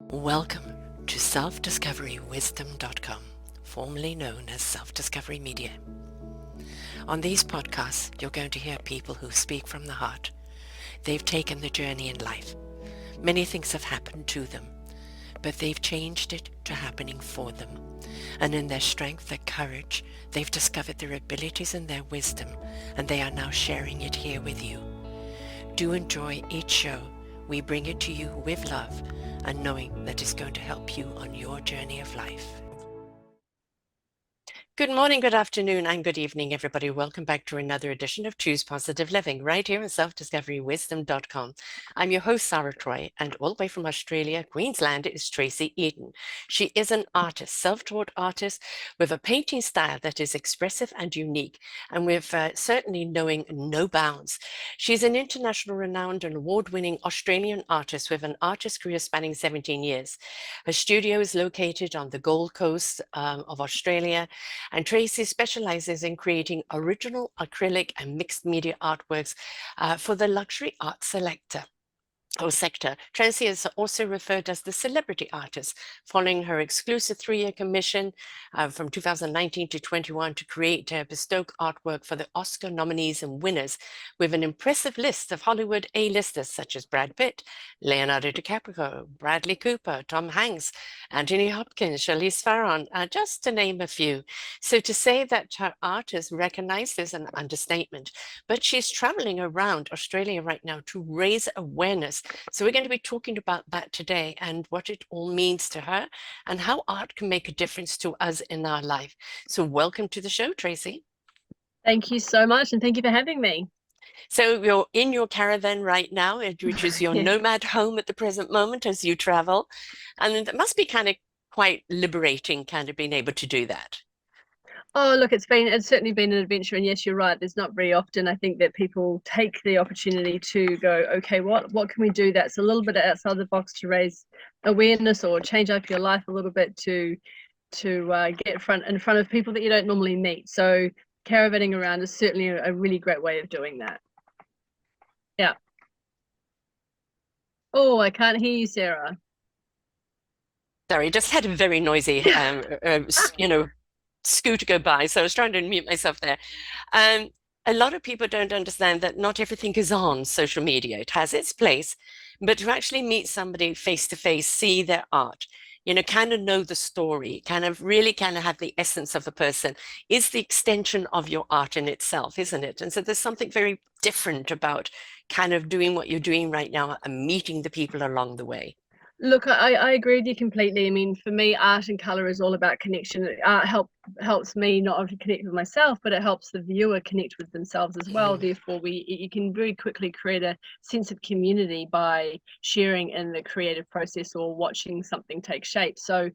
Welcome to self-discoverywisdom.com, formerly known as Self-Discovery Media. On these podcasts, you're going to hear people who speak from the heart. They've taken the journey in life. Many things have happened to them, but they've changed it to happening for them. And in their strength, their courage, they've discovered their abilities and their wisdom, and they are now sharing it here with you. Do enjoy each show. We bring it to you with love and knowing that it's going to help you on your journey of life. Good morning, good afternoon, and good evening, everybody. Welcome back to another edition of Choose Positive Living, right here on selfdiscoverywisdom.com. I'm your host, Sarah Troy, and all the way from Australia, Queensland, is Tracie Eaton. She is an artist, self-taught artist with a painting style that is expressive and unique, and with certainly knowing no bounds. She's an international renowned and award-winning Australian artist with an artist career spanning 17 years. Her studio is located on the Gold Coast of Australia, and Tracie specializes in creating original acrylic and mixed media artworks for the luxury art sector. Tracie is also referred as the celebrity artist, following her exclusive 3-year commission from 2019 to 21 to create bespoke artwork for the Oscar nominees and winners, with an impressive list of Hollywood A-listers such as Brad Pitt, Leonardo DiCaprio, Bradley Cooper, Tom Hanks, Anthony Hopkins, Charlize Theron, just to name a few. So to say that her art is recognized is an understatement, but she's traveling around Australia right now to raise awareness. So we're going to be talking about that today and what it all means to her and how art can make a difference to us in our life. So welcome to the show, Tracie. Thank you so much, and thank you for having me. So you're in your caravan right now, which is your Yeah. nomad home at the present moment as you travel. And it must be kind of quite liberating, kind of being able to do that. Oh, look, it's certainly been an adventure, and yes, you're right. There's not very often, I think, that people take the opportunity to go, okay, what can we do that's a little bit outside the box to raise awareness or change up your life a little bit to get in front of people that you don't normally meet. So caravanning around is certainly a really great way of doing that. Yeah. Oh, I can't hear you, Sarah. Sorry, just had a very noisy, scooter go by, so I was trying to mute myself there. Um, a lot of people don't understand that not everything is on social media. It has its place, but to actually meet somebody face to face, see their art, kind of know the story, kind of really kind of have the essence of the person is the extension of your art in itself, isn't it? And so there's something very different about kind of doing what you're doing right now and meeting the people along the way. Look, I agree with you completely. I mean, for me, art and color is all about connection. Art helps me not only connect with myself, but it helps the viewer connect with themselves as well. Mm. Therefore, you can very quickly create a sense of community by sharing in the creative process or watching something take shape. So,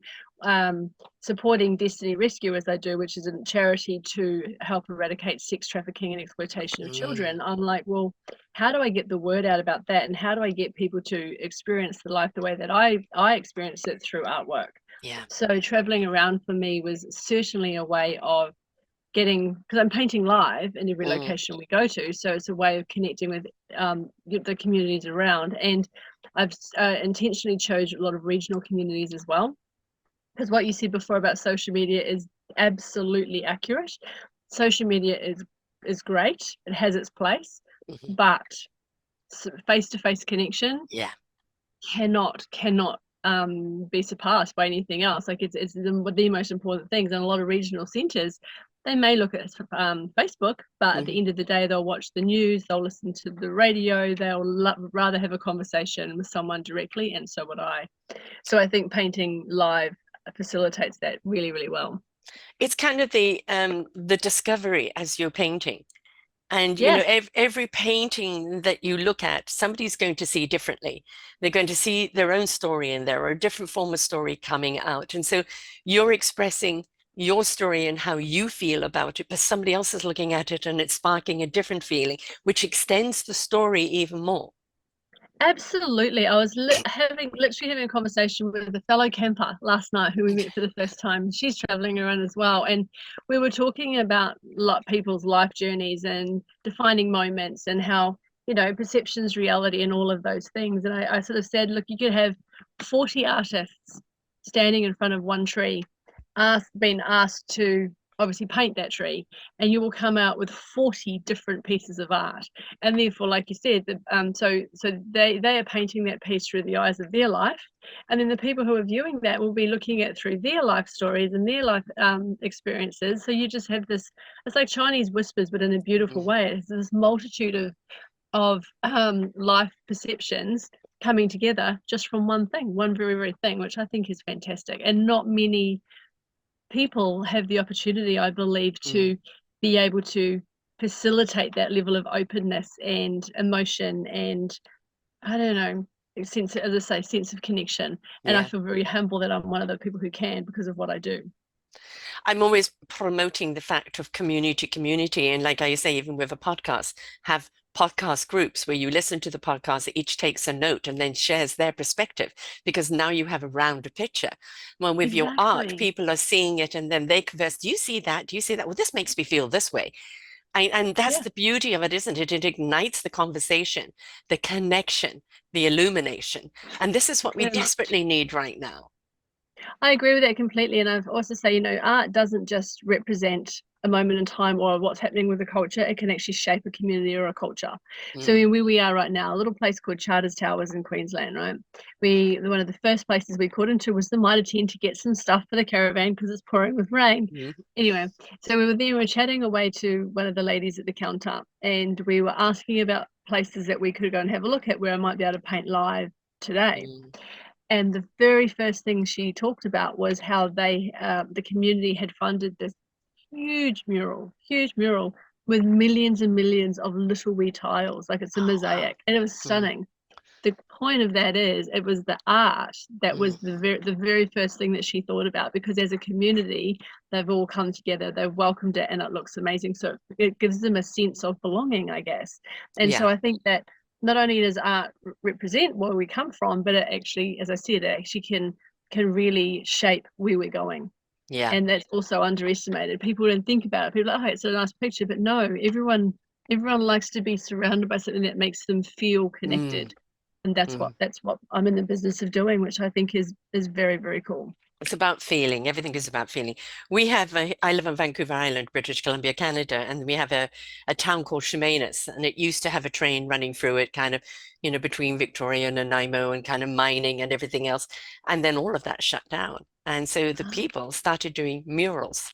supporting Destiny Rescue as I do, which is a charity to help eradicate sex trafficking and exploitation of Mm. children, I'm like, well, how do I get the word out about that, and how do I get people to experience the life the way that I experienced it through artwork? Yeah. So traveling around for me was certainly a way of getting, because I'm painting live in every Mm. location we go to, so it's a way of connecting with the communities around. And I've intentionally chose a lot of regional communities as well, because what you said before about social media is absolutely accurate. Social media is great, it has its place, Mhm. but face-to-face connection Yeah. cannot be surpassed by anything else. Like it's the most important things. And a lot of regional centers, they may look at Facebook, but at the Mhm. end of the day, they'll watch the news, they'll listen to the radio, they'll rather have a conversation with someone directly, and so would I. So I think painting live facilitates that really, really well. It's kind of the discovery as you're painting. And Yes. every painting that you look at, somebody's going to see differently. They're going to see their own story in there or a different form of story coming out. And so you're expressing your story and how you feel about it, but somebody else is looking at it and it's sparking a different feeling, which extends the story even more. Absolutely. I was literally having a conversation with a fellow camper last night who we met for the first time. She's traveling around as well. And we were talking about people's life journeys and defining moments and how, perception's reality and all of those things. And I sort of said, look, you could have 40 artists standing in front of one tree, been asked to obviously paint that tree, and you will come out with 40 different pieces of art. And therefore, like you said, so they are painting that piece through the eyes of their life, and then the people who are viewing that will be looking at through their life stories and their life experiences. So you just have this, it's like Chinese whispers, but in a beautiful Mm, way. It's this multitude of life perceptions coming together just from one thing, one very, very thing, which I think is fantastic. And not many people have the opportunity, I believe, mm, to be able to facilitate that level of openness and emotion and, I don't know, sense, as I say, sense of connection. And I yeah. feel very humble that I'm one of the people who can because of what I do. I'm always promoting the fact of community. And like I say, even with a podcast, have podcast groups where you listen to the podcast, each takes a note and then shares their perspective, because now you have a rounder picture. Well, with your art, Exactly. people are seeing it and then they converse. Do you see that? Do you see that? Well, this makes me feel this way. And that's Yeah. the beauty of it, isn't it? It ignites the conversation, the connection, the illumination. And this is what we Yeah. desperately need right now. I agree with that completely. And I've also say, art doesn't just represent a moment in time or what's happening with a culture. It can actually shape a community or a culture. So Mm, where we are right now, a little place called Charters Towers in Queensland, right? One of the first places we called into was the Mitre 10 to get some stuff for the caravan because it's pouring with rain. mm, Anyway, so we were chatting away to one of the ladies at the counter, and we were asking about places that we could go and have a look at where I might be able to paint live today. mm. And the very first thing she talked about was how the community had funded this huge mural with millions and millions of little wee tiles, like it's a Oh, wow. mosaic, and it was Mm, stunning. The point of that is, it was the art that mm, was the very first thing that she thought about, because as a community, they've all come together, they've welcomed it, and it looks amazing. So it gives them a sense of belonging, I guess. And so yeah, I think that not only does art represent where we come from, but it actually, as I said, it actually can really shape where we're going. yeah. And that's also underestimated. People don't think about it. People are like, oh, it's a nice picture, but no, everyone likes to be surrounded by something that makes them feel Mm, connected. And that's what mm. that's what I'm in the business of doing, which I think is very, very cool. It's about feeling. Everything is about feeling. I live on Vancouver Island, British Columbia, Canada, and we have a town called Chemainus, and it used to have a train running through it, kind of, between Victoria and Nanaimo and kind of mining and everything else. And then all of that shut down. And so the people started doing murals.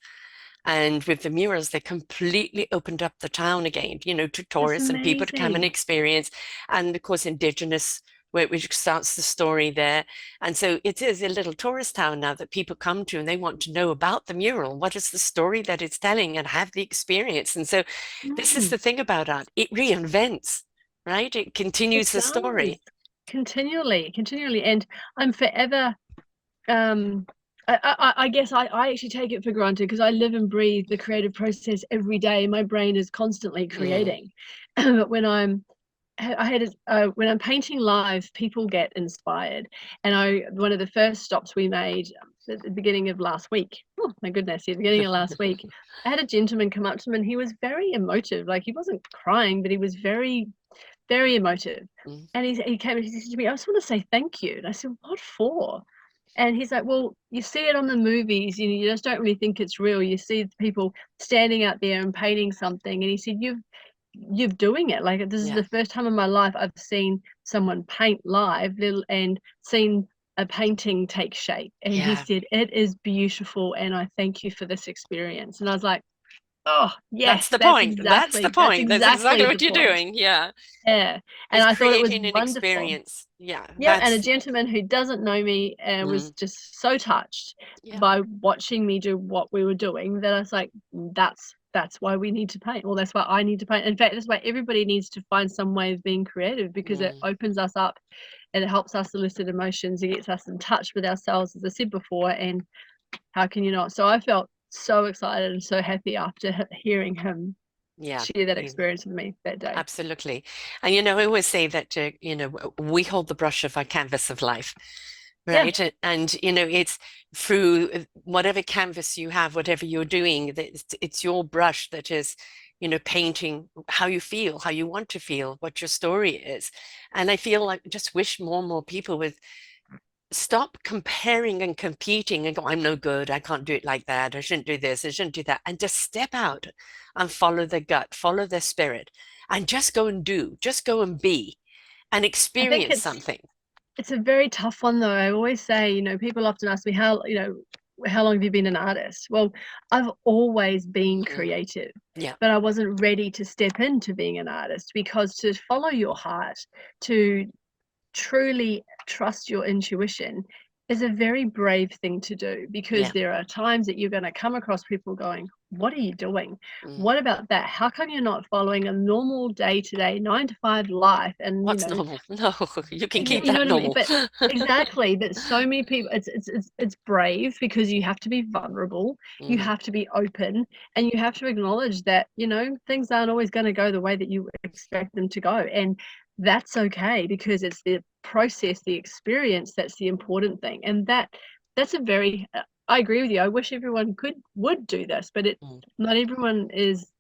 And with the murals, they completely opened up the town again, to That's tourists and people to come and amazing. experience. And of course, Indigenous, which starts the story there. And so it is a little tourist town now that people come to and they want to know about the mural. What is the story that it's telling, and have the experience? And so this is Mm, the thing about art. It reinvents, right? It it continues the does story. continually. And I'm forever um I guess I actually take it for granted because I live and breathe the creative process every day. My brain is constantly Mm, creating. But when I'm painting live, people get inspired. And one of the first stops we made at the beginning of last week, oh my goodness, yeah, the beginning of last week, I had a gentleman come up to me, and he was very emotive. Like, he wasn't crying, but he was very, very emotive. mm, And he came and he said to me, I just want to say thank you. And I said, what for? And he's like, well, you see it on the movies, you just don't really think it's real. You see people standing out there and painting something. And he said, you're doing it. Like, this is yeah, the first time in my life I've seen someone paint live and seen a painting take shape. And he yeah. said, it is beautiful, and I thank you for this experience. And I was like, oh That's yes, the point. That's the that's point. That's exactly exactly the what you're point. doing. Yeah. Yeah. And Is I thought it was creating an wonderful. experience. Yeah, Yeah, and a that's gentleman who doesn't know me was mm, just so touched yeah, by watching me do what we were doing that I was like, that's why we need to paint. Well, that's why I need to paint. In fact, that's why everybody needs to find some way of being creative, because it mm, opens us up and it helps us elicit emotions. It gets us in touch with ourselves, as I said before. And how can you not? So I felt so excited and so happy after hearing him yeah, share that mm, experience with me that day. absolutely. And I always say that we hold the brush of our canvas of life, Yeah, right? And it's through whatever canvas you have, whatever you're doing, that it's your brush that is, painting how you feel, how you want to feel, what your story is. And I feel like just wish more and more people would stop comparing and competing and go, I'm no good, I can't do it like that, I shouldn't do this, I shouldn't do that, and just step out and follow the gut, follow the spirit, and just go and do, just go and be and I think experience something. it's a very tough one though. I always say, people often ask me how long have you been an artist? Well, I've always been Mm, creative, yeah, but I wasn't ready to step into being an artist, because to follow your heart, to truly trust your intuition, is a very brave thing to do, because yeah. there are times that you're going to come across people going, what are you doing? Mm. What about that? How come you're not following a normal day-to-day 9 to 5 life? And What's normal? No, you can keep you know that what I mean? normal. But exactly, but so many people, it's brave, because you have to be vulnerable, you Mm, have to be open, and you have to acknowledge that, things aren't always going to go the way that you expect them to go. And that's okay, because it's the process, the experience, that's the important thing. And that's a very I agree with you. I wish everyone would do this, but mm, not everyone is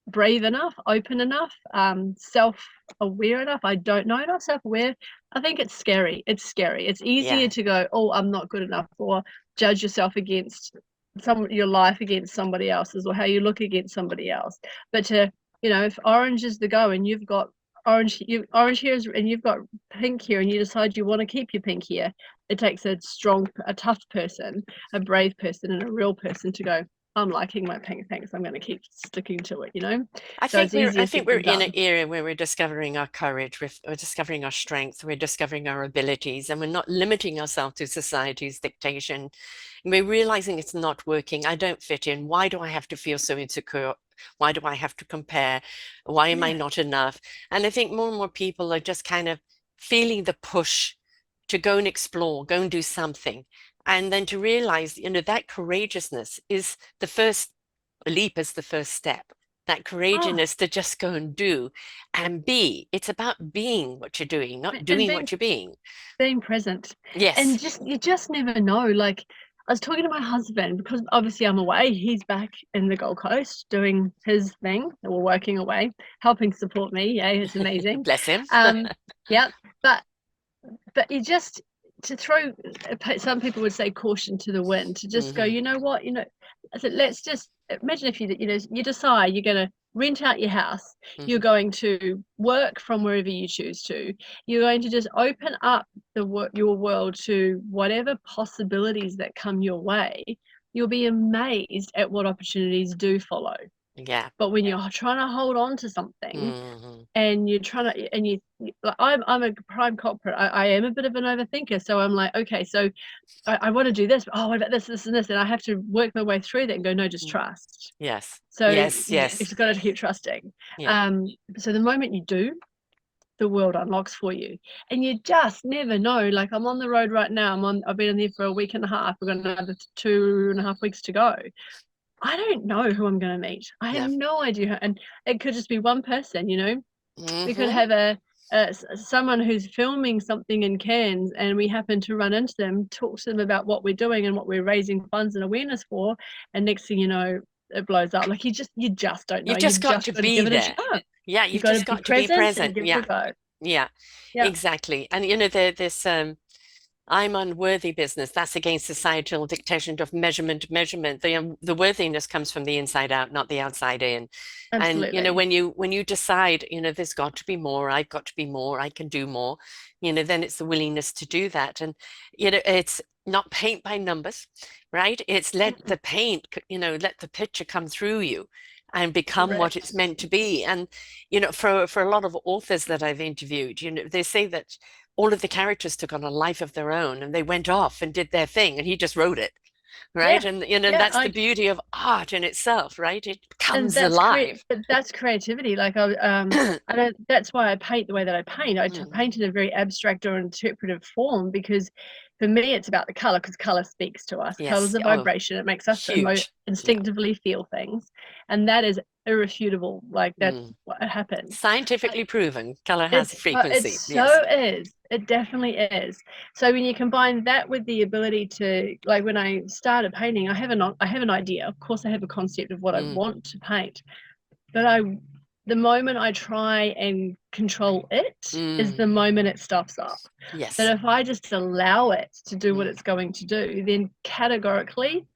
brave enough, open enough, self-aware enough. I don't know, not self-aware. I think it's scary. It's scary. It's easier yeah. to go, oh, I'm not good enough, or judge yourself against your life against somebody else's, or how you look against somebody else. But if orange is the go, and you've got orange hair and you've got pink hair, and you decide you want to keep your pink hair, it takes a tough person, a brave person, and a real person to go, I'm liking my pink, thanks, I'm going to keep sticking to it. So it's I easier think said we're than in an done. era where we're discovering our courage, we're discovering our strength, we're discovering our abilities, and we're not limiting ourselves to society's dictation. We're realizing it's not working. I don't fit in. Why do I have to feel so insecure? Why do I have to compare? Why am I Yeah. not enough? And I think more and more people are just kind of feeling the push to go and explore, go and do something. And then to realize, that courageousness is the first leap, is the first step. That Oh, courageousness to just go and do and be. It's about being what you're doing, not and doing what you're being. being present, and Yes. you just never know. Like, I was talking to my husband, because obviously I'm away. He's back in the Gold Coast doing his thing, or working away, helping support me. Yeah, it's amazing. Bless him. Yeah, but you just, to throw, some people would say, caution to the wind, to just go, Hmm. you know what, I said, let's just imagine if you decide you're going to rent out your house, you're Hmm. going to work from wherever you choose to, you're going to just open up your world to whatever possibilities that come your way. You'll be amazed at what opportunities do follow. Yeah. But when you're trying to hold on to something, Hmm. and you're trying to, and like, I'm a prime culprit. I am a bit of an overthinker, so I'm like, okay, so I want to do this, but, oh, what about this and this, and I have to work my way through that and go, no, just trust. Yes. So Yes. you Yes. just got to keep trusting. Yeah. um so the moment you do, the world unlocks for you, and you just never know. Like, I'm on the road right now. I've been in there for a week and a half. We've got another 2.5 weeks to go. I don't know who I'm going to meet. I have No. no idea, and it could just be one person. We could Hmm. have someone who's filming something in Cairns, and we happen to run into them, talk to them about what we're doing and what we're raising funds and awareness for, and next thing you know, it blows up. Like, you just don't know. You've just You've got just to got to be give it a there. chance. Yeah, You you've got to just be got to be present and present. give it a Yeah. go. Yeah. Yeah, Exactly. And this I'm unworthy business. That's against societal dictation of measurement. The worthiness comes from the inside out, not the outside in. And absolutely. when you decide, there's got to be more, I've got to be more, I can do more, then it's the willingness to do that. And it's not paint by numbers, right? It's let the paint, let the picture come through you and become what it's Correct. meant to be. And for a lot of authors that I've interviewed, they say that all of the characters took on a life of their own and they went off and did their thing and he just wrote it, right? Yeah, And yeah. that's the beauty of art in itself, right? It And comes alive. that's creativity. Like, I don't, that's why I paint the way that I paint. Mhm. Paint in a very abstract or interpretive form, because for me it's about the color, because color speaks to us. Color's Yes. a Oh, vibration. It makes us huge. Yeah. instinctively feel things, and that is irrefutable. Like, that's Mm. what happens. But Scientifically proven color has a it frequency. Yes. so is. It definitely is. So when you combine that with the ability to, like, when I started painting, I have an idea. Of course, I have a concept of what I Mm. want to paint, but I the moment I try and control it is the Mm. moment it stuffs up. But Yes. if I just allow it to do what Mm. it's going to do, then categorically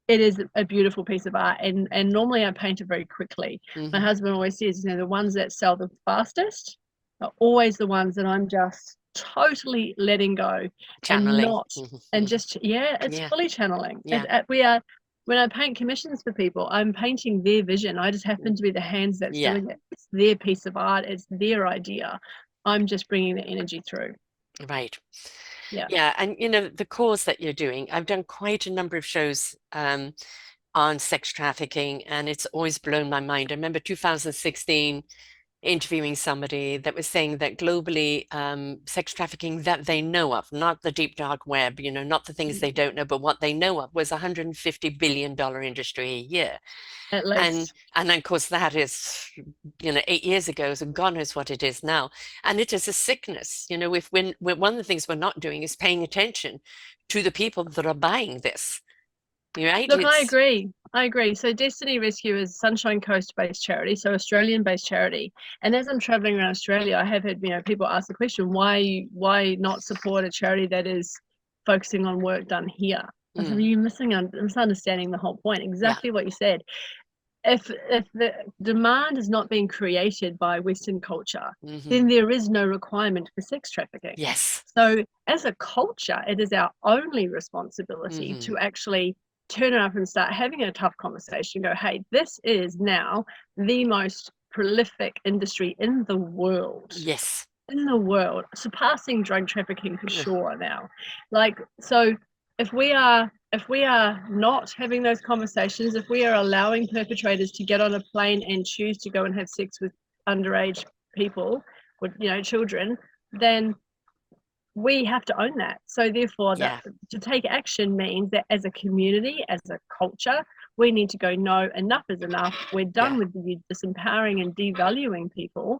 it is a beautiful piece of art. And normally I paint it very quickly. My Hmm. husband always says, the ones that sell the fastest are always the ones that I'm just totally letting go and Channeling. not, Hmm. and Hmm. just, yeah, it's Yeah. fully channeling. Yeah. We are, when I paint commissions for people, I'm painting their vision. I just happen to be the hands that's Yeah. doing it. It's their piece of art. It's their idea. I'm just bringing the energy through. Right. Yeah. Yeah. And the cause that you're doing, I've done quite a number of shows on sex trafficking, and it's always blown my mind. I remember 2016 interviewing somebody that was saying that globally, sex trafficking that they know of, not the deep dark web, not the things they don't know, but what they know of, was $150 billion industry a year. At And least. and of course that is, 8 years ago, so God knows what it is now. And it is a sickness. If when one of the things we're not doing is paying attention to the people that are buying this, right? Look, I It's agree. I agree. So Destiny Rescue is Sunshine Coast based charity, so Australian based charity. And as I'm traveling around Australia, I have had, people ask the question, why not support a charity that is focusing on work done here? I said, mm, you're misunderstanding the whole point. yeah. Exactly what you said. If the demand is not being created by Western culture, Hmm. then there is no requirement for sex trafficking. Yes. So as a culture, it is our only responsibility Hmm. to actually turn it up and start having a tough conversation. Go, hey, this is now the most prolific industry in the world. Yes. In the world, surpassing drug trafficking for Yeah. sure now. Like, so if we are not having those conversations, if we are allowing perpetrators to get on a plane and choose to go and have sex with underage people, with children, then we have to own that. So therefore, Yeah. to take action means that as a community, as a culture, we need to go, no, enough is enough. We're Yeah. done with you disempowering and devaluing people.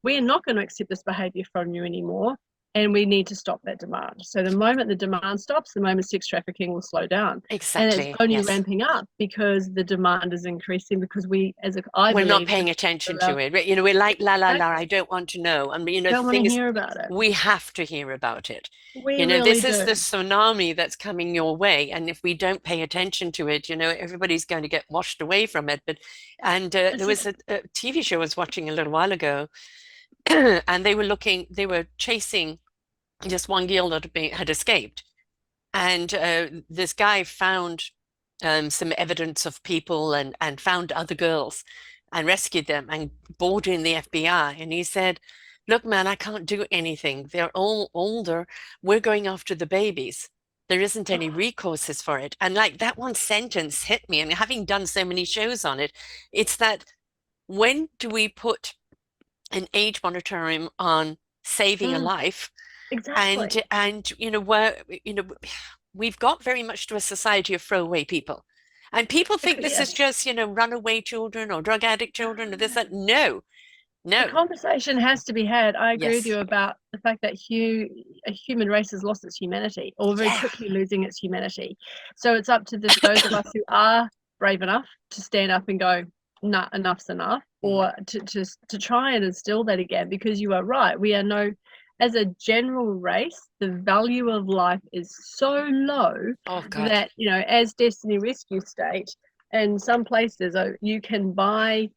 We are not going to accept this behavior from you anymore. And we need to stop that demand. So the moment the demand stops, the moment sex trafficking will slow down. And it's Exactly. only Yes. ramping up because the demand is increasing, because I We're not believe, paying attention to it. We're like, la la la, I exactly, don't want to know. And the don't want to thing is, hear about it. we have to hear about it. We really This is the do. tsunami that's coming your way. And if we don't pay attention to it, everybody's going to get washed away from it. And there This is was a TV show I was watching a little while ago, and they were chasing just one girl that had escaped. And this guy found some evidence of people, and found other girls and rescued them and brought in the FBI. And he said, look, man, I can't do anything. They're all older. We're going after the babies. There isn't any recourses for it. And like that one sentence hit me. And having done so many shows on it, it's that, when do we put an age moratorium on saving a mm, life? exactly. And where we've got very much to a society of throwaway people, and people think this is Yes. just runaway children or drug addict children or this, that. No, The no. conversation has to be had. I agree with Yes. you about the fact that a human race has lost its humanity, or very Yeah. quickly losing its humanity. So it's up to those of us who are brave enough to stand up and go, nah, enough's enough, Mm. or to try and instill that again, because you are right. We are no, as a general race, the value of life is so low Oh God. that, as Destiny Rescue State, in some places, you can buy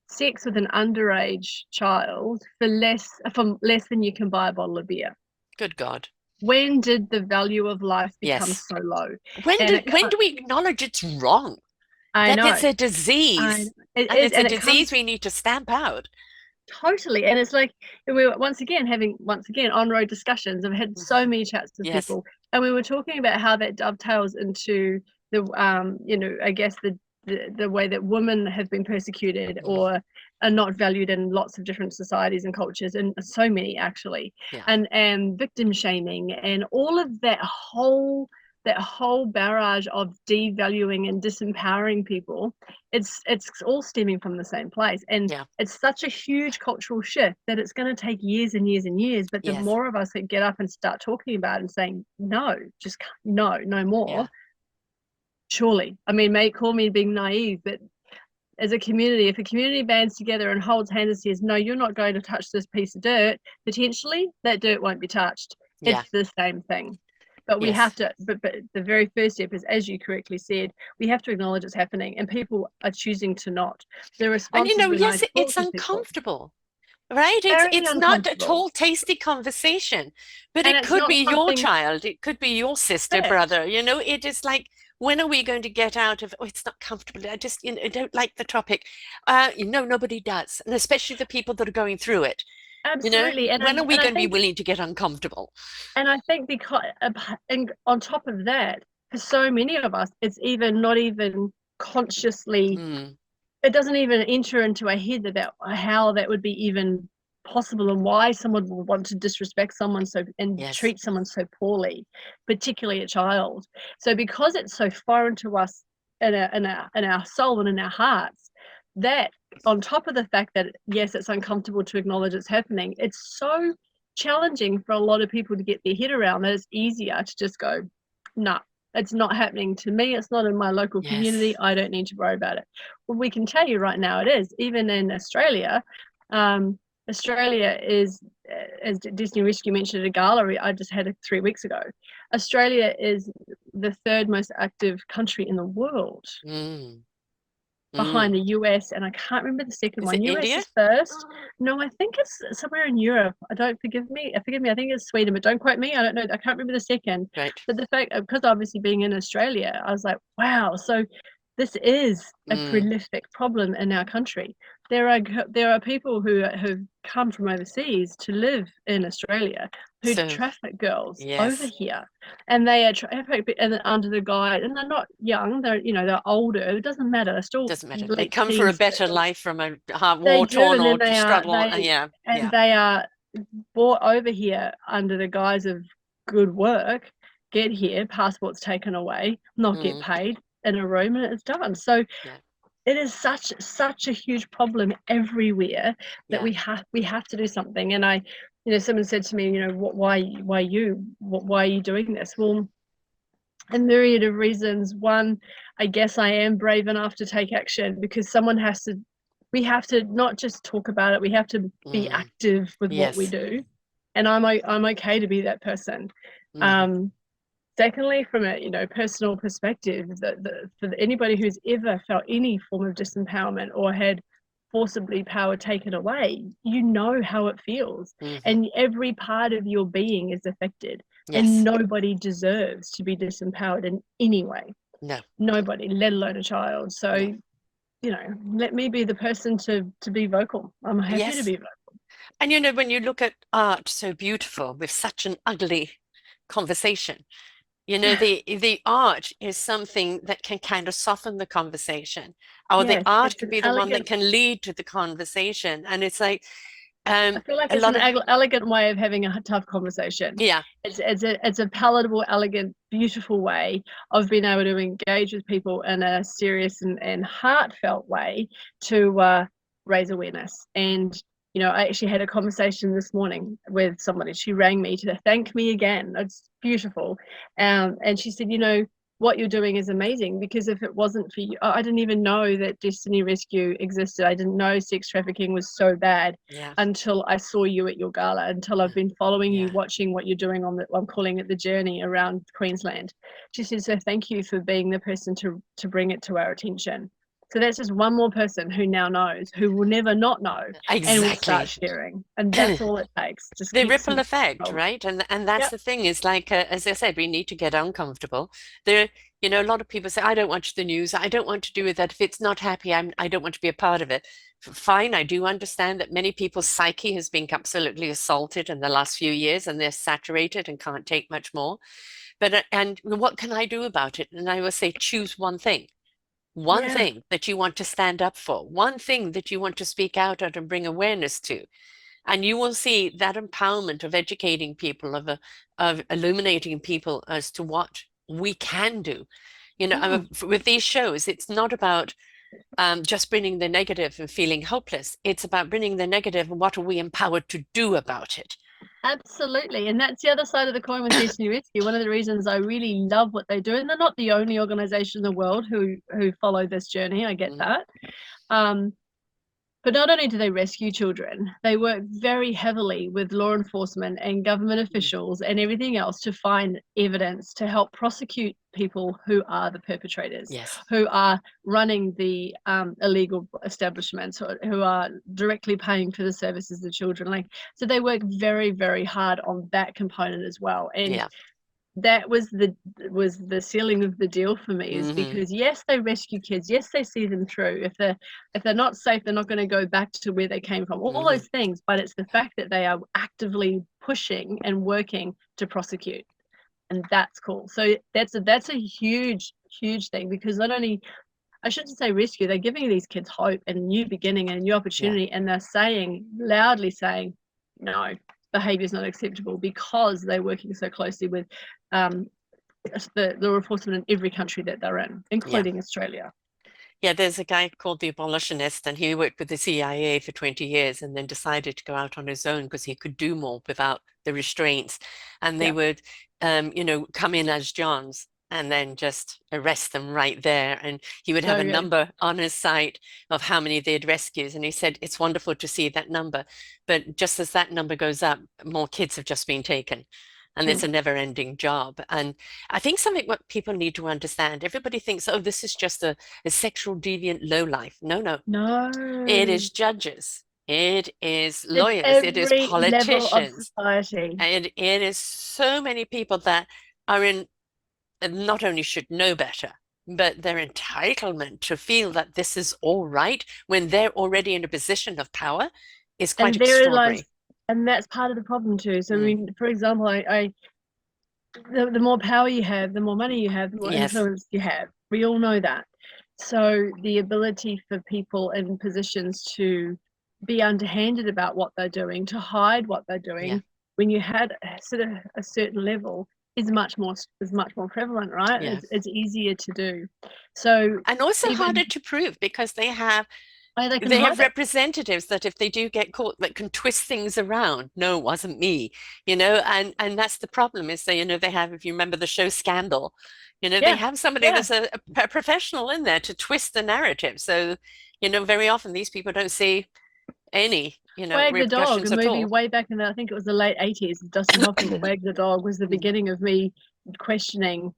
sex with an underage child for less than you can buy a bottle of beer. Good God. When did the value of life become Yes. so low? When And do it when can't, do we acknowledge it's wrong? I That it's know, a I know. disease, It and is, it's a and it disease comes we need to stamp out. totally. And it's like we were once again having on-road discussions. I've had so many chats with Yes. people, and we were talking about how that dovetails into the I guess the way that women have been persecuted Mhm. or are not valued in lots of different societies and cultures, and so many actually, Yeah. and victim shaming and all of that whole barrage of devaluing and disempowering people. It's all stemming from the same place, and Yeah. it's such a huge cultural shift that it's going to take years and years and years. But the Yes. more of us that get up and start talking about it and saying no, just no, no more, Yeah. surely, I mean, may call me being naive, but as a community, if a community bands together and holds hands and says, no, you're not going to touch this piece of dirt, potentially that dirt won't be touched. Yeah. It's the same thing. But we have Yes. to, but the very first step is, as you correctly said, we have to acknowledge it's happening, and people are choosing to not. The And responses when I yes, talk it's to people, uncomfortable, right? very It's not at uncomfortable. all tasty conversation, but And it it's could not be your something child, it could be your sister, fact. brother. It is like, when are we going to get out of, oh, it's not comfortable. I just, I don't like the topic. Nobody does, and especially the people that are going through it. Absolutely. When are we And I going to be think willing to get uncomfortable? because and on top of that, for so many of us, it's even not even consciously, Mm, it doesn't even enter into our head about how that would be even possible, and why someone would want to disrespect someone and yes. treat someone so poorly, particularly a child. So because it's so foreign to us in our soul and in our hearts, that on top of the fact that yes, it's uncomfortable to acknowledge it's happening, it's so challenging for a lot of people to get their head around that it's easier to just go, no, it's not happening to me. It's not in my local Yes. community. I don't need to worry about it. Well, we can tell you right now it is. Even in Australia, Australia is, as Disney Rescue mentioned at a gallery I just had 3 weeks ago, Australia is the third most active country in the world, Mm, behind mm. the US, and I can't remember the second Is one. it US India? is first. No, I think it's somewhere in Europe. I don't forgive me. Forgive me. I think it's Sweden, but don't quote me. I don't know. I can't remember the second. Right. But the fact, because obviously being in Australia, I was like, wow. So this is a Mm, prolific problem in our country. There are people who have come from overseas to live in Australia who so, traffic girls over yes. here, and they are trafficked and under the guise, and they're not young, they're older, it doesn't matter, they're still Doesn't matter. They late come for a teens. better life from a They do, war-torn and then or they are struggle. Yeah, yeah. they are brought over here under the guise of good work, get here, passports taken away, not get Mm, paid, in a room, and it's done. So yeah, it is such a huge problem everywhere that yeah. we have to do something. And someone said to me, why are you doing this? Well, a myriad of reasons. One, I guess I am brave enough to take action, because we have to not just talk about it, we have to be Mm, active with what we yes. do. And I'm okay to be that person. Mm, um Secondly, from a personal perspective, for anybody who's ever felt any form of disempowerment or had forcibly power taken away, you know how it feels, hmm. and every part of your being is affected, and Yes. nobody deserves to be disempowered in any way. No, Nobody, let alone a child. So no. let me be the person to be vocal. I'm happy to Yes. be vocal. And when you look at art so beautiful with such an ugly conversation, the art is something that can kind of soften the conversation, or the Yes, art it's can an be the one that elegant, can lead to the conversation. And it's like I feel like a it's lot an of, elegant way of having a tough conversation. yeah, It's a palatable, elegant, beautiful way of being able to engage with people in a serious and heartfelt way to raise awareness. And I actually had a conversation this morning with somebody. She rang me to thank me again. It's beautiful, and she said, what you're doing is amazing, because if it wasn't for you, I didn't even know that Destiny Rescue existed. I didn't know sex trafficking was so bad yeah, until I saw you at your gala, until I've been following you, yeah, watching what you're doing I'm calling it the journey around Queensland. She said, so thank you for being the person to bring it to our attention. So that's just one more person who now knows, who will never not know, and will start exactly. sharing. And that's all it takes. Just The keep ripple some effect, control. right? And that's Yep. the thing is like, as I said, we need to get uncomfortable. There, a lot of people say, I don't watch the news. I don't want to do with that. If it's not happy, I don't want to be a part of it. Fine, I do understand that many people's psyche has been absolutely assaulted in the last few years, and they're saturated and can't take much more. But and what can I do about it? And I will say, choose one Yeah. thing that you want to stand up for, one thing that you want to speak out at and bring awareness to. And you will see that empowerment of educating people, of illuminating people as to what we can do. Mm. With these shows, it's not about just bringing the negative and feeling hopeless. It's about bringing the negative and what are we empowered to do about it. Absolutely. And that's the other side of the coin with Destiny Rescue. One of the reasons I really love what they do, and they're not the only organization in the world who follow this journey, I get Mhm. that. But not only do they rescue children, they work very heavily with law enforcement and government officials and everything else to find evidence to help prosecute people who are the perpetrators, Yes. who are running the illegal establishments, or who are directly paying for the services of children. Like, so they work very, very hard on that component as well. And Yeah. that was the sealing of the deal for me, is because yes, they rescue kids, yes, they see them through. If they're not safe, they're not going to go back to where they came from, all those things. But it's the fact that they are actively pushing and working to prosecute, and that's cool. So that's a huge thing, because not only, I shouldn't say rescue, they're giving these kids hope and a new beginning and a new Yeah. opportunity, and they're saying, loudly saying, no, behavior is not acceptable, because they're working so closely with the law enforcement in every country that they're in, Yeah. including Australia. Yeah, there's a guy called the abolitionist, and he worked with the CIA for 20 years and then decided to go out on his own because he could do more without the restraints. And they Yeah, would, come in as Johns and then just arrest them right there. And he would have so a good. number on his site of how many they'd rescued. And he said, it's wonderful to see that number. But just as that number goes up, more kids have just been taken. And it's Mm. a never-ending job. And I think something what people need to understand, everybody thinks, oh, this is just a sexual deviant lowlife. No, no. It No, is judges. It is it's lawyers. It is every level of politicians. society. And it is so many people that are in, not only should know better, but their entitlement to feel that this is all right when they're already in a position of power is quite And there lies, extraordinary. and that's part of the problem too. So I Mm, mean, for example, the more power you have, the more money you have, the more yes, influence you have. We all know that. So the ability for people in positions to be underhanded about what they're doing, to hide what they're yeah, doing, when you had sort of a certain level, is much more prevalent, right? yeah. It's easier to do. So And also even, harder to prove because oh, they can they have hide it. representatives that if they do get caught that can twist things around. No, it wasn't me, and that's the problem is they, they have, if you remember the show Scandal, they Yeah, have somebody yeah. that's a professional in there to twist the narrative. So, very often these people don't see any, Wag the Dog, a repercussions at movie all. way back in I think it was the late 80s, Dustin Hoffman. Wag the Dog was the Mm, beginning of me questioning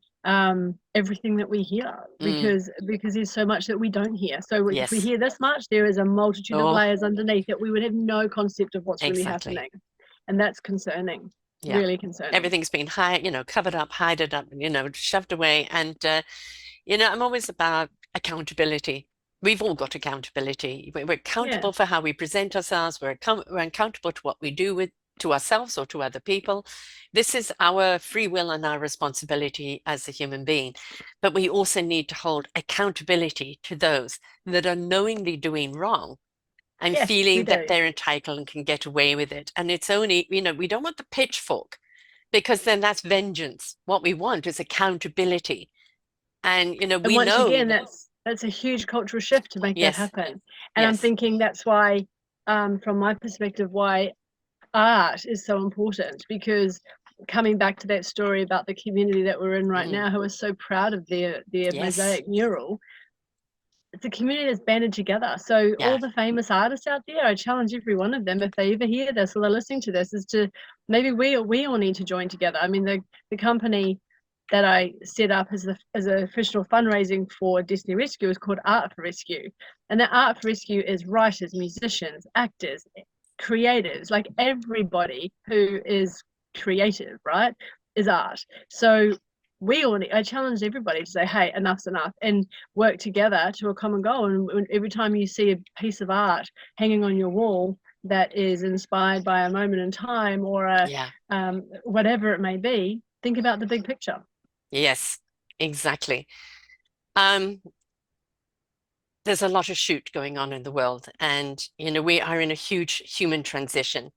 everything that we hear, mm, because there's so much that we don't hear. So if we yes. hear this much, there is a multitude of Oh, layers underneath that we would have no concept of what's really exactly. happening. And that's concerning, Yeah. really concerning. Everything's been covered up, hided up, shoved away. And I'm always about accountability. We've all got accountability. We're Yeah, accountable for how we present ourselves. We're accountable to what we do to ourselves or to other people. This is our free will and our responsibility as a human being. But we also need to hold accountability to those that are knowingly doing wrong and yes, we feeling that do. they're entitled and can get away with it. And it's only, we don't want the pitchfork because then that's vengeance. What we want is accountability. And, And we once know, again, that's a huge cultural shift to make that yes, happen. And I'm yes, thinking that's why, from my perspective, why art is so important, because coming back to that story about the community that we're in right mm, now, who are so proud of their yes, mosaic mural, it's a community that's banded together. So yeah, all the famous artists out there, I challenge every one of them, if they ever hear this or they're listening to this, is to maybe we all need to join together. I mean, the company that I set up as a official fundraising for Destiny Rescue is called Art for Rescue, and that Art for Rescue is writers, musicians, actors, creators, like everybody who is creative, right, is art. So I challenge everybody to say, hey, enough's enough, and work together to a common goal. And every time you see a piece of art hanging on your wall that is inspired by a moment in time, or yeah, whatever it may be, think about the big picture. yes, exactly. Um, there's a lot of shoot going on in the world, and we are in a huge human transition.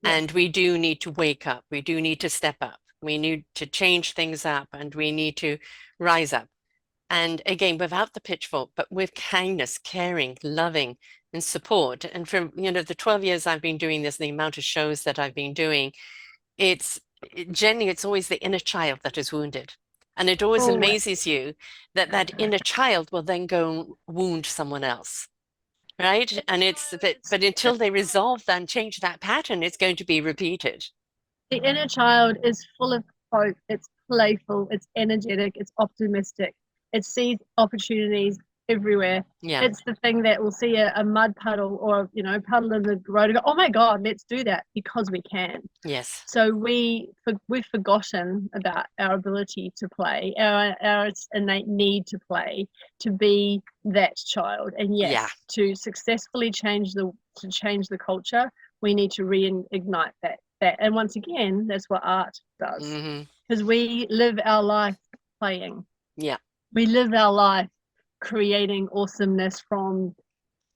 Yes. And we do need to wake up. We do need to step up. We need to change things up and we need to rise up. And again, without the pitchfork, but with kindness, caring, loving, and support. And from, the 12 years I've been doing this, the amount of shows that I've been doing, it's generally, it's always the inner child that is wounded. And it always Always. amazes you that that inner child will then go and wound someone else. right? And it's but until they resolve that and change that pattern, it's going to be repeated. The inner child is full of hope. It's playful. It's energetic. It's optimistic. It sees opportunities everywhere. Yeah. It's the thing that will see a mud puddle or puddle in the road and go, oh my god, let's do that because we can. Yes. So we've forgotten about our ability to play, our innate need to play, to be that child. And Yeah. yes, to successfully change the culture, we need to reignite that. And once again, that's what art does, Hmm. because we live our life playing. Yeah. We live our life creating awesomeness from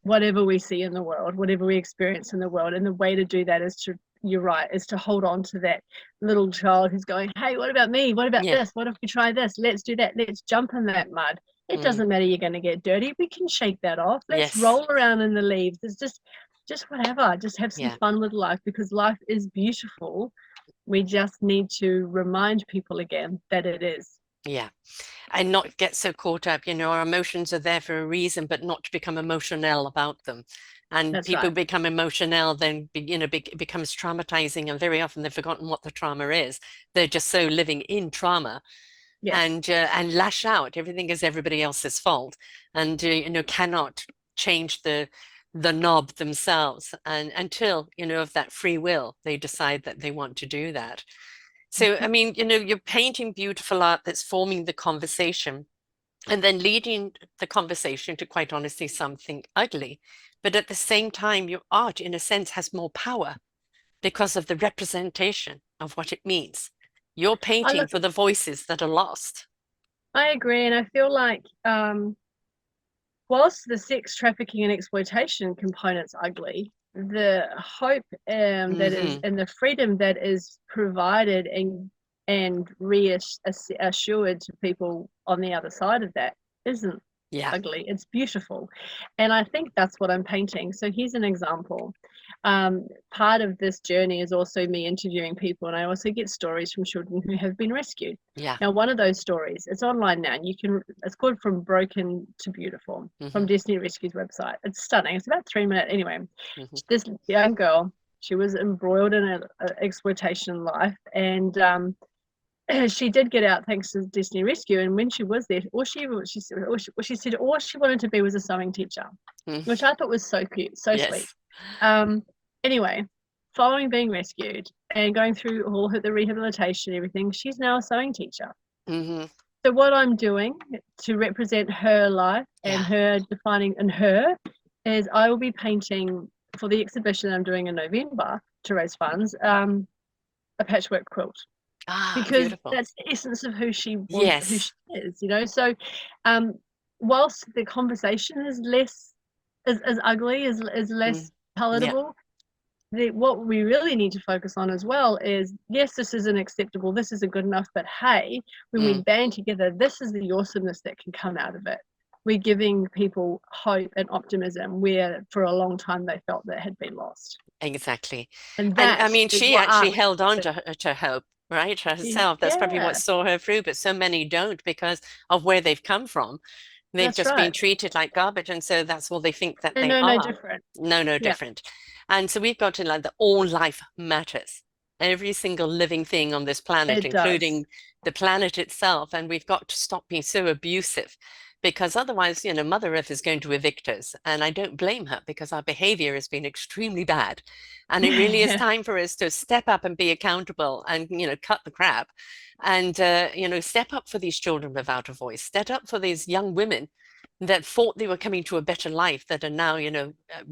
whatever we see in the world, whatever we experience in the world. And the way to do that is to, you're right, is to hold on to that little child who's going, hey, what about me? What about Yeah. this? What if we try this? Let's do that. Let's jump in that mud. It Hmm. doesn't matter, you're going to get dirty. We can shake that off. Let's Yes. roll around in the leaves. It's just whatever. Just have some Yeah. fun with life, because life is beautiful. We just need to remind people again that it is. Yeah. And not get so caught up. Our emotions are there for a reason, but not to become emotional about them. And That's people right. become emotional, then it becomes traumatizing, and very often they've forgotten what the trauma is. They're just so living in trauma, Yes. and lash out. Everything is everybody else's fault, and cannot change the knob themselves, and until of that free will, they decide that they want to do that. So, I mean, you're painting beautiful art that's forming the conversation and then leading the conversation to, quite honestly, something ugly. But at the same time, your art, in a sense, has more power because of the representation of what it means. You're I painting look, for the voices that are lost. I agree, and I feel like whilst the sex trafficking and exploitation component's ugly, the hope that is, Hmm. and the freedom that is provided and reassured to people on the other side of that isn't Yeah, ugly. It's beautiful, and I think that's what I'm painting. So here's an example. Part of this journey is also me interviewing people, and I also get stories from children who have been rescued. yeah. Now, one of those stories, it's online now, and it's called From Broken to Beautiful, from Hmm. Destiny Rescue's website. It's stunning. It's about 3 minutes. Anyway, Hmm. this young girl, she was embroiled in an exploitation life, and she did get out thanks to Destiny Rescue. And when she was there, she said all she wanted to be was a sewing teacher, Hmm. which I thought was so cute, so sweet. Yes. Um, anyway, following being rescued and going through all the rehabilitation and everything, she's now a sewing teacher. Hmm. So what I'm doing to represent her life and Yeah. her defining in her is I will be painting for the exhibition I'm doing in November to raise funds, a patchwork quilt, Ah, because beautiful. that's the essence of who she Yes. is. So um, whilst the conversation is less is ugly, is Mm. less Yeah. palatable, what we really need to focus on as well is, yes, this isn't acceptable, this isn't good enough, but hey, when we Mm. band together, this is the awesomeness that can come out of it. We're giving people hope and optimism where for a long time they felt that had been lost. Exactly. And And I that mean, is she what actually art held on is. to hope, right? Herself. That's probably what Yeah, saw her through, but so many don't because of where they've come from. They've that's just been right. treated like garbage, and so that's all they think that And they no are. different. No, no Yeah, different. And so we've got to like the all life matters. Every single living thing on this planet, it does. including the planet itself, and we've got to stop being so abusive because otherwise, Mother Earth is going to evict us. And I don't blame her because our behavior has been extremely bad. And it really is Yeah. time for us to step up and be accountable and, cut the crap and, step up for these children without a voice, step up for these young women that thought they were coming to a better life that are now,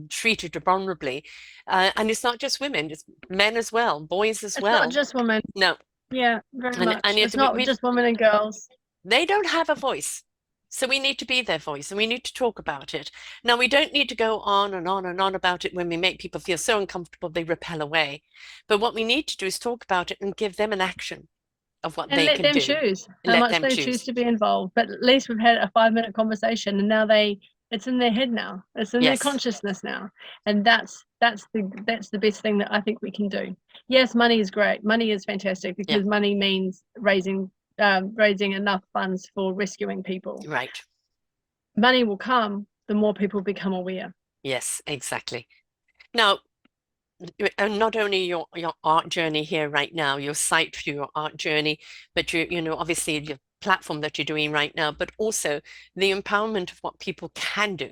treated vulnerably. And it's not just women, it's men as well, boys as It's not well. just women. No, Yeah, very and much. It's not just women and girls. they don't have a voice. So we need to be their voice and we need to talk about it. Now, we don't need to go on and on and on about it when we make people feel so uncomfortable they repel away. But what we need to do is talk about it and give them an action of what And they let can them do. choose how Let much them they choose choose. to be involved. But at least we've had a 5 minute conversation, and now it's in their head now. It's in their Yes. consciousness now, and that's the best thing that I think we can do. Yes, money is great. Money is fantastic Yeah. because money means raising enough funds for rescuing people. Right. Money will come the more people become aware. Yes, exactly. Now, and not only your art journey here right now, your site for your art journey, but obviously your platform that you're doing right now, but also the empowerment of what people can do.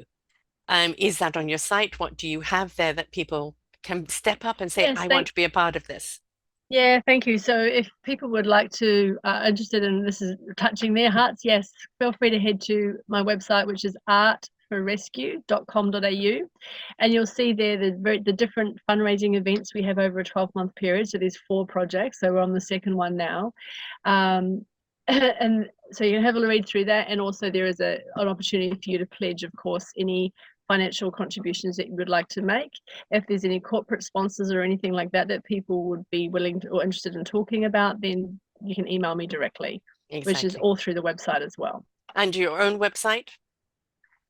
Is that on your site? What do you have there that people can step up and say, Yes, I want to be a part of this? yeah, thank you. So if people would like to, interested in this is touching their hearts, yes, feel free to head to my website, which is artforrescue.com.au, and you'll see there the different fundraising events we have over a 12-month period. So there's 4 projects. So we're on the second one now. And so you can have a read through that. And also there is an opportunity for you to pledge, of course, any financial contributions that you would like to make. If there's any corporate sponsors or anything like that that people would be willing to or interested in talking about, then you can email me directly, which is Exactly. all through the website as well. And your own website?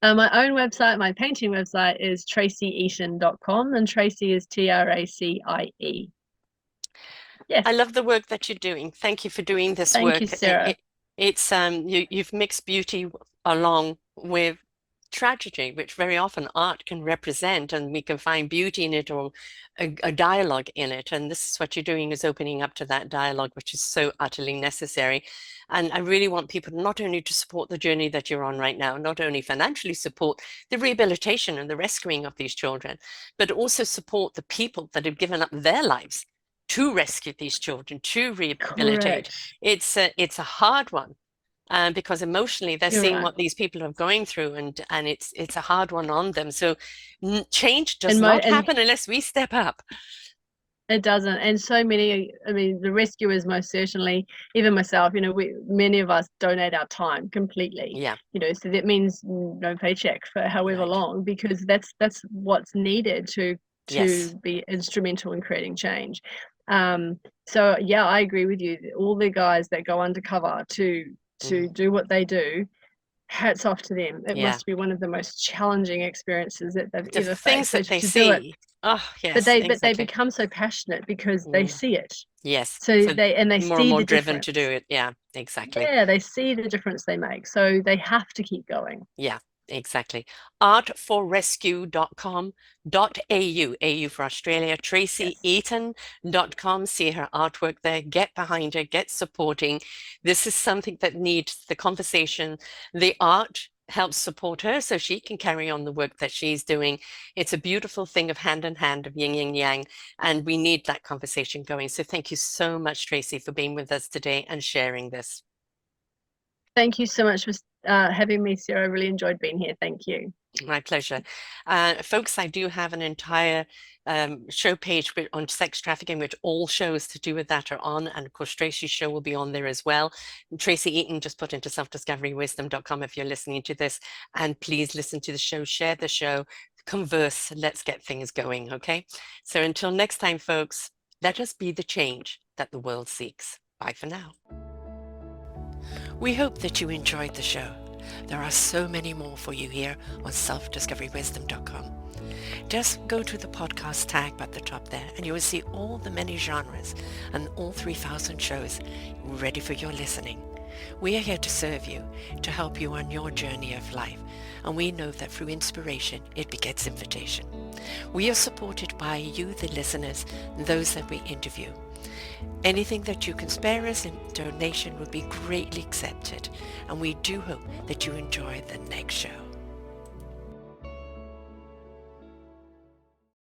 My own website, my painting website is tracieeaton.com, and Tracie is Tracie. Yes. I love the work that you're doing. Thank you for doing this Thank you, work. Sarah. It's you've mixed beauty along with tragedy, which very often art can represent, and we can find beauty in it or a dialogue in it. And this is what you're doing, is opening up to that dialogue, which is so utterly necessary. And I really want people not only to support the journey that you're on right now, not only financially support the rehabilitation and the rescuing of these children, but also support the people that have given up their lives to rescue these children, to rehabilitate. Correct. It's a hard one, because emotionally they're You're seeing right. what these people are going through, and it's a hard one on them. So change does And not happen unless we step up. it doesn't. And so many, I mean, the rescuers most certainly, even myself, many of us donate our time completely, Yeah, so that means no paycheck for however right. long, because that's what's needed to Yes. be instrumental in creating change. So yeah, I agree with you. All the guys that go undercover to Mhm. do what they do, hats off to them. It Yeah. must be one of the most challenging experiences that they've The ever things faced. So that they to do it, see. Oh, but yes, they exactly. become so passionate because they Mm. see it. Yes. So So they more and see more the driven to do difference. it. Yeah, exactly. Yeah, they see the difference they make. So they have to keep going. Yeah, exactly. Artforrescue.com.au, AU for Australia, Yes. TracieEaton.com. See her artwork there. Get behind her, get supporting. This is something that needs the conversation. The art helps support her so she can carry on the work that she's doing. It's a beautiful thing of hand in hand, of yin and yang, and we need that conversation going. So thank you so much, Tracie, for being with us today and sharing this. Thank you so much for having me, Sarah. I really enjoyed being here. Thank you. My pleasure. Folks, I do have an entire show page on sex trafficking, which all shows to do with that are on. And of course, Tracie's show will be on there as well. Tracie Eaton, just put into selfdiscoverywisdom.com if you're listening to this. And please listen to the show, share the show, converse, let's get things going, okay? So until next time, folks, let us be the change that the world seeks. Bye for now. We hope that you enjoyed the show. There are so many more for you here on selfdiscoverywisdom.com. Just go to the podcast tab at the top there and you will see all the many genres and all 3,000 shows ready for your listening. We are here to serve you, to help you on your journey of life, and we know that through inspiration it begets invitation. We are supported by you, the listeners, and those that we interview. Anything that you can spare us in donation would be greatly accepted, and we do hope that you enjoy the next show.